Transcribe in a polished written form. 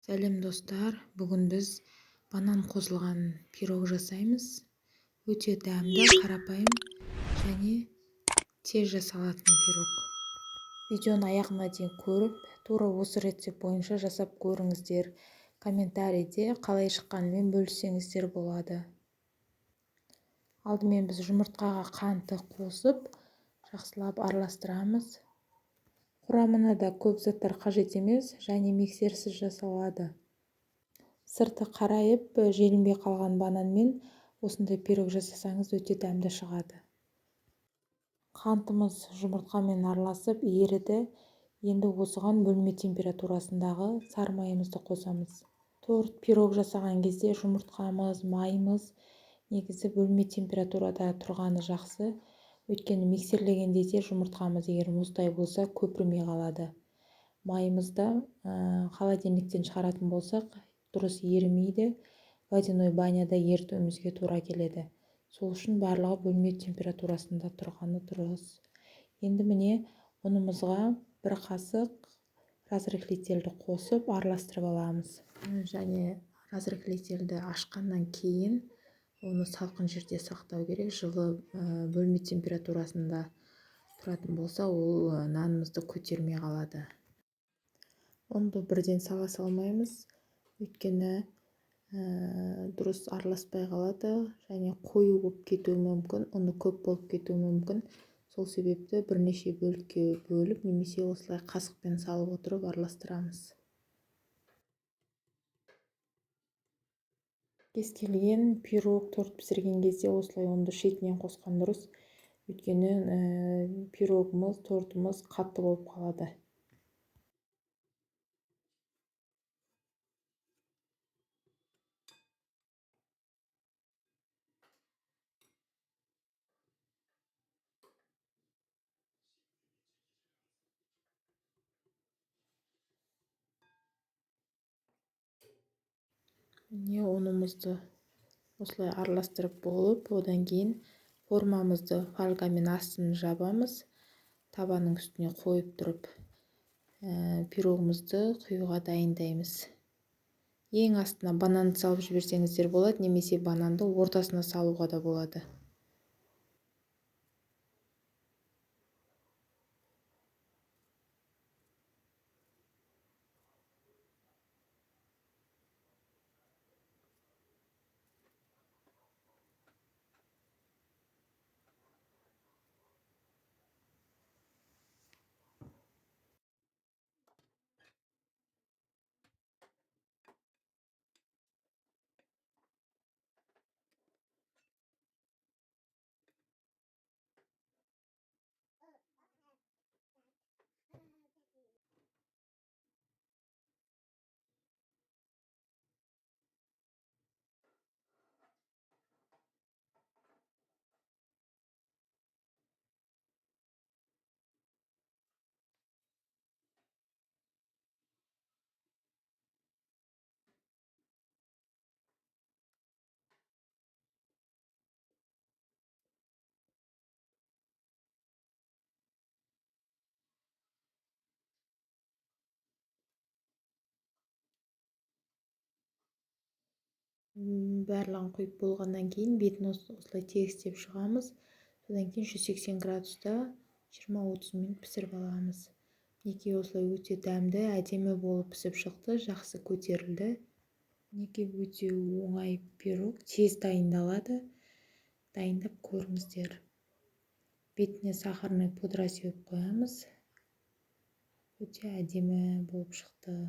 Сәлем достар, бүгін біз банан қосылған пирог жасаймыз. Өте дәмді, қарапайым және тез жасалатын пирог. Видеоны аяғына дейін көріп, тура осы рецепт бойынша жасап көріңіздер. Комментарийде қалай шыққанымен бөліссеңіздер болады. Алдымен біз жұмыртқаға қантты қосып, жақсылап араластырамыз. Құрамына да көп заттар қажет емес, және миксерсіз жасалады. Сырты қарайып, желінбей қалған бананмен осындай пирог жасасаңыз өте дәмді шығады. Қантымыз жұмыртқамен араласып еріді. Енді осыған бөлме температурасындағы сары майымызды қосамыз. Торт, пирог жасаған кезде жұмыртқамыз, майымыз негізі бөлме температурада тұрғаны жақсы. Өйткені миксерлегенде де жұмыртқамыз егер мұздай болса көпірмей қалады. Майымызды холодильниктен шығаратын болсақ, дұрыс ерімейді, водяной баняда ертуімізге тура келеді. Сол үшін барлығы бөлме температурасында тұрғаны дұрыс. Енді міне ұнымызға бір қасық разрыхлительді қосып араластырып аламыз. Және разрыхлительді ашқаннан кейін оны салқын жерде сақтау керек. Жылы бөлме температурасында тұратын болса, ол нанымызды көтермей қалады. Ұнды бірден сала салмаймыз, өйткені дұрыс араласпай қалады және қою болып кетуі мүмкін, ұны көп болып кетуі мүмкін. Сол себепті бірнеше бөлікке бөліп, немесе осылай қасықпен салып отырып араластырамыз. Кез келген пирог, торт пісірген кезде осылай ұнды шетінен қосқан дұрыс. Өйткені пирогымыз, тортымыз қатты болып қалады. Міне ұнымызды осылай араластырып болып, одан кейін формамызды фольгамен астын жабамыз. Табанның үстіне қойып тұрып, пирогымызды құюға дайындаймыз. Ең астына бананды салып жіберсеңіздер болады, немесе бананды ортасына салуға да болады. Барлығын құйып болғаннан кейін бетін осылай тегістеп шығамыз. Содан кейін 180 градуста 20-30 минут пісіріп аламыз. Неге осылай өте дәмді, әдемі болып пісіп шықты, жақсы көтерілді. Неге өте оңай пирог, тез дайындалады. Дайындап көріңіздер. Бетіне сахарный пудра сеуіп қоямыз. Өте әдемі болып шықты.